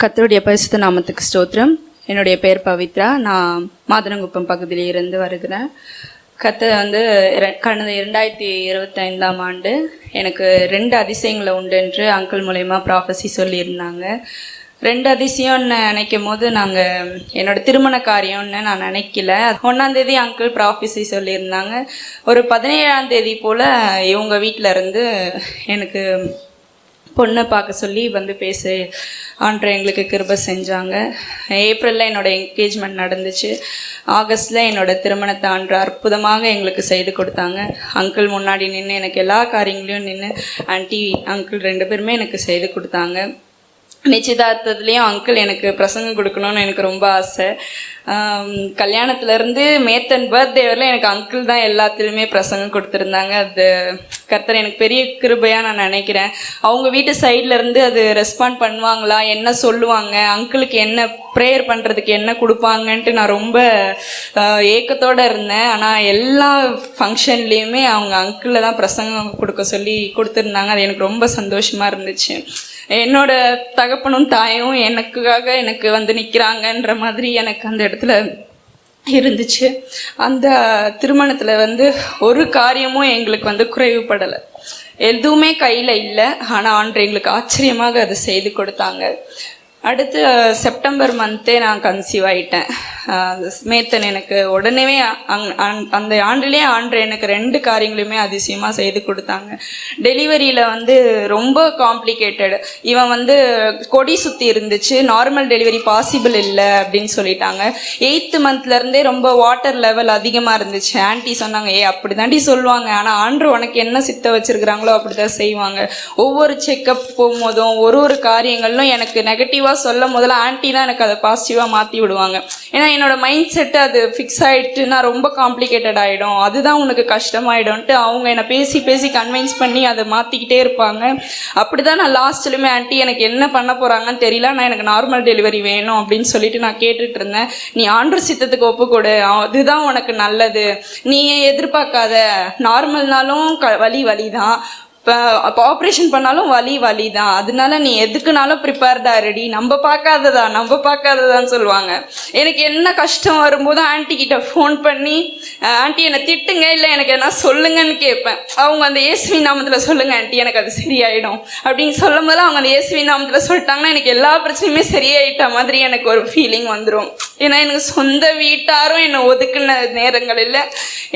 கர்த்தருடைய பரிசுத்த நாமத்துக்கு ஸ்தோத்திரம். என்னுடைய பெயர் பவித்ரா. நான் மாதனங்குப்பம் பகுதியில் இருந்து வருகிறேன். கர்த்தர் கடந்த 2025ஆம் ஆண்டு எனக்கு 2 அதிசயங்களை உண்டு என்று அங்கிள் மூலயமா ப்ராஃபஸி சொல்லியிருந்தாங்க. 2 அதிசயம்னு நினைக்கும் போது என்னோட திருமண காரியம்னு நான் நினைக்கல. 1ஆம் தேதி அங்கிள் ப்ராஃபஸி சொல்லியிருந்தாங்க. ஒரு 17ஆம் தேதி போல் இவங்க வீட்டில் இருந்து எனக்கு பொண்ணை பார்க்க சொல்லி பேசு ஆண்டவர் எங்களுக்கு கிருபை செஞ்சாங்க. ஏப்ரலில் என்னோட என்கேஜ்மெண்ட் நடந்துச்சு. ஆகஸ்டில் என்னோட திருமணத்தை ஆண்டவர் அற்புதமாக எங்களுக்கு செய்து கொடுத்தாங்க. அங்கிள் முன்னாடி நின்று எனக்கு எல்லா காரியங்களையும் நின்று ஆன்ட்டி அங்கிள் 2 பேருமே எனக்கு செய்து கொடுத்தாங்க. நிச்சயதார்த்தத்துலேயும் அங்கிள் எனக்கு பிரசங்கம் கொடுக்கணும்னு எனக்கு ரொம்ப ஆசை. கல்யாணத்துலேருந்து மேத்தன் பர்த்டே வரல எனக்கு அங்கிள் தான் எல்லாத்துலேயுமே பிரசங்கம் கொடுத்துருந்தாங்க. அது கர்த்தர் எனக்கு பெரிய கிருபையாக நான் நினைக்கிறேன். அவங்க வீட்டு சைட்லேருந்து அது ரெஸ்பாண்ட் பண்ணுவாங்களா, என்ன சொல்லுவாங்க, அங்கிளுக்கு என்ன ப்ரேயர் பண்ணுறதுக்கு என்ன கொடுப்பாங்கன்ட்டு நான் ரொம்ப ஏக்கத்தோடு இருந்தேன். ஆனால் எல்லா ஃபங்க்ஷன்லேயுமே அவங்க அங்கிளில் தான் பிரசங்கம் கொடுக்க சொல்லி கொடுத்துருந்தாங்க. அது எனக்கு ரொம்ப சந்தோஷமாக இருந்துச்சு. என்னோட தகப்பனும் தாயும் எனக்கு நிற்கிறாங்கன்ற மாதிரி எனக்கு அந்த இடத்துல இருந்துச்சு. அந்த திருமணத்தில் ஒரு காரியமும் எங்களுக்கு குறைவுபடலை. எதுவுமே கையில் இல்லை. ஆனால் ஆண்டவர் எங்களுக்கு ஆச்சரியமாக அதை செய்து கொடுத்தாங்க. அடுத்து செப்டம்பர் மந்த்தே நான் கன்சீவ் ஆகிட்டேன். மேத்தன் எனக்கு உடனே அந்த ஆண்டுலேயே ஆண்டு எனக்கு 2 காரியங்களையுமே அதிசயமாக செய்து கொடுத்தாங்க. டெலிவரியில் ரொம்ப காம்ப்ளிகேட்டட். இவன் கொடி சுற்றி இருந்துச்சு. நார்மல் டெலிவரி பாசிபிள் இல்லை அப்படின்னு சொல்லிட்டாங்க. 8th மந்த்லேருந்தே ரொம்ப வாட்டர் லெவல் அதிகமாக இருந்துச்சு. ஆன்ட்டி சொன்னாங்க, அப்படி தாண்டி சொல்லுவாங்க, ஆனால் ஆண்டு உனக்கு என்ன சித்த வச்சுருக்கிறாங்களோ அப்படி தான் செய்வாங்க. ஒவ்வொரு செக்கப் போகும்போதும் ஒரு காரியங்களும் எனக்கு நெகட்டிவாக சொல்லும் முதல்ல ஆன்ட்டி தான் எனக்கு அதை பாசிட்டிவாக மாற்றி விடுவாங்க. ஏன்னா என்னோட மைண்ட் செட்டு அது ஃபிக்ஸ் ஆகிட்டுனா ரொம்ப காம்ப்ளிகேட்டட் ஆகிடும், அதுதான் உனக்கு கஷ்டமாயிடும்ன்ட்டு அவங்க என்னை பேசி கன்வின்ஸ் பண்ணி அதை மாற்றிக்கிட்டே இருப்பாங்க. அப்படி தான் நான் லாஸ்ட்லையுமே ஆன்ட்டி எனக்கு என்ன பண்ண போகிறாங்கன்னு தெரியல, நான் எனக்கு நார்மல் டெலிவரி வேணும் அப்படின்னு சொல்லிட்டு நான் கேட்டுட்டு இருந்தேன். நீ ஆண்டவர் சித்தத்துக்கு ஒப்புக்கொடு, அதுதான் உனக்கு நல்லது, நீ எதிர்பார்க்காத, நார்மல்னாலும் வலி தான், இப்போ ஆப்ரேஷன் பண்ணாலும் வலி தான், அதனால நீ எதுக்குனாலும் ப்ரிப்பேர்டா ரெடி, நம்ம பார்க்காததான்னு சொல்லுவாங்க. எனக்கு என்ன கஷ்டம் வரும்போது ஆன்ட்டி கிட்ட ஃபோன் பண்ணி ஆன்ட்டி என்னை திட்டுங்க, இல்லை எனக்கு என்ன சொல்லுங்கன்னு கேட்பேன். அவங்க அந்த இயேசுவி நாமத்தில் சொல்லுங்க ஆன்ட்டி எனக்கு அது சரியாயிடும் அப்படின்னு சொல்லும் போது அவங்க அந்த இயேசுவி நாமத்தில் சொல்லிட்டாங்கன்னா எனக்கு எல்லா பிரச்சனையுமே சரியாயிட்ட மாதிரி எனக்கு ஒரு ஃபீலிங் வந்துடும். ஏன்னா எனக்கு சொந்த வீட்டாரும் என்னை ஒதுக்குன நேரங்கள் இல்லை.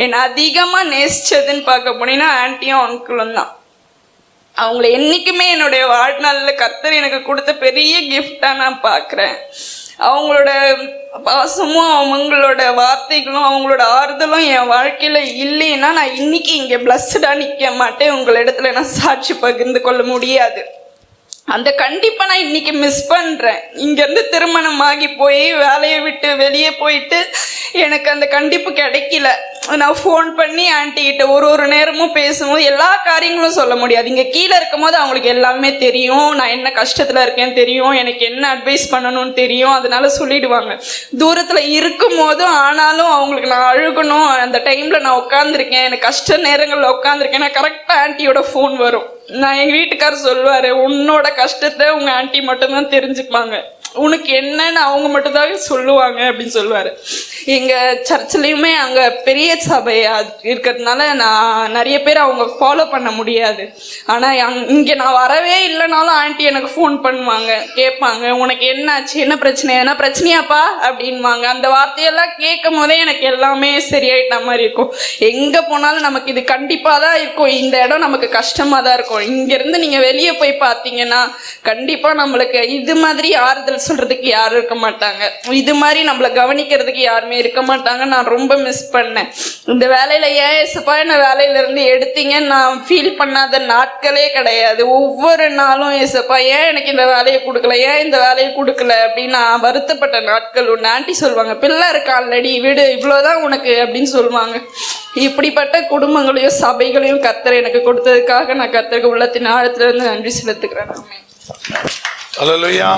என்னை அதிகமாக நேசிச்சதுன்னு பார்க்க போனீங்கன்னா ஆன்ட்டியும் அங்கிளும் தான். அவங்கள என்றைக்குமே என்னுடைய வாழ்நாளில் கர்த்தர் எனக்கு கொடுத்த பெரிய கிஃப்டாக நான் பார்க்குறேன். அவங்களோட பாசமும் அவங்களோட வார்த்தைகளும் அவங்களோட ஆறுதலும் என் வாழ்க்கையில் இல்லைன்னா நான் இன்னைக்கு இங்கே பிளஸ்டாக நிற்க மாட்டேன். உங்களிடத்துல நான் சாட்சி பகிர்ந்து கொள்ள முடியாது. அந்த கண்டிப்பாக நான் இன்னைக்கு மிஸ் பண்ணுறேன். இங்கேருந்து திருமணமாகி போய் வேலையை விட்டு வெளியே போயிட்டு எனக்கு அந்த கண்டிப்பு கிடைக்கல. நான் ஃபோன் பண்ணி ஆன்ட்டிகிட்ட ஒரு நேரமும் பேசும்போது எல்லா காரியங்களும் சொல்ல முடியாது. இங்கே கீழே இருக்கும் போது அவங்களுக்கு எல்லாமே தெரியும், நான் என்ன கஷ்டத்தில் இருக்கேன்னு தெரியும், எனக்கு என்ன அட்வைஸ் பண்ணணும்னு தெரியும், அதனால சொல்லிடுவாங்க. தூரத்தில் இருக்கும் போதும் ஆனாலும் அவங்களுக்கு நான் அழுகணும், அந்த டைமில் நான் உட்காந்துருக்கேன், எனக்கு கஷ்ட நேரங்களில் உட்காந்துருக்கேன், நான் கரெக்டாக ஆன்ட்டியோட ஃபோன் வரும். நான் எங்கள் வீட்டுக்காரர் சொல்லுவார், உன்னோட கஷ்டத்தை உங்கள் ஆன்ட்டி மட்டும்தான் தெரிஞ்சுப்பாங்க, உனக்கு என்னன்னு அவங்க மட்டும்தான் சொல்லுவாங்க அப்படின்னு சொல்லுவார். எங்கள் சர்ச்சிலையுமே அங்கே பெரிய சபை இருக்கிறதுனால நான் நிறைய பேர் அவங்க ஃபாலோ பண்ண முடியாது. ஆனால் இங்கே நான் வரவே இல்லைனாலும் ஆன்ட்டி எனக்கு ஃபோன் பண்ணுவாங்க, கேட்பாங்க உனக்கு என்னாச்சு, என்ன பிரச்சனையாப்பா அப்படின்வாங்க. அந்த வார்த்தையெல்லாம் கேட்கும் போதே எனக்கு எல்லாமே சரியாயிட்ட மாதிரி இருக்கும். எங்கே போனாலும் நமக்கு இது கண்டிப்பாக தான் இருக்கும், இந்த இடம் நமக்கு கஷ்டமாக தான் இருக்கும். இங்கேருந்து நீங்கள் வெளியே போய் பார்த்தீங்கன்னா கண்டிப்பாக நம்மளுக்கு இது மாதிரி ஆறுதல் சொல்கிறதுக்கு யாரும் இருக்க மாட்டாங்க, இது மாதிரி நம்மளை கவனிக்கிறதுக்கு யாருமே இருக்க மாட்டாங்க. நான் ரொம்ப மிஸ் பண்ணேன். இந்த வேலையில ஏசப்பா என்ன வேலையிலிருந்து எடுத்தீங்கன்னு நான் ஃபீல் பண்ணாத நாட்களே கிடையாது. ஒவ்வொரு நாளும் ஏசப்பா ஏன் எனக்கு இந்த வேலையை கொடுக்கல, ஏன் இந்த வேலையை கொடுக்கல அப்படின்னு நான் வருத்தப்பட்ட நாட்கள் உண்டு. ஆன்ட்டி சொல்லுவாங்க, பிள்ளை இருக்கா ஆல்ரெடி விடு, இவ்வளோதான் உனக்கு அப்படின்னு சொல்லுவாங்க. இப்படிப்பட்ட குடும்பங்களையும் சபைகளையும் கர்த்தர் எனக்கு கொடுத்ததுக்காக நான் கர்த்தருக்கு உள்ளத்தின் ஆழத்துல இருந்து நன்றி செலுத்துக்கிறேன். அல்லேலூயா.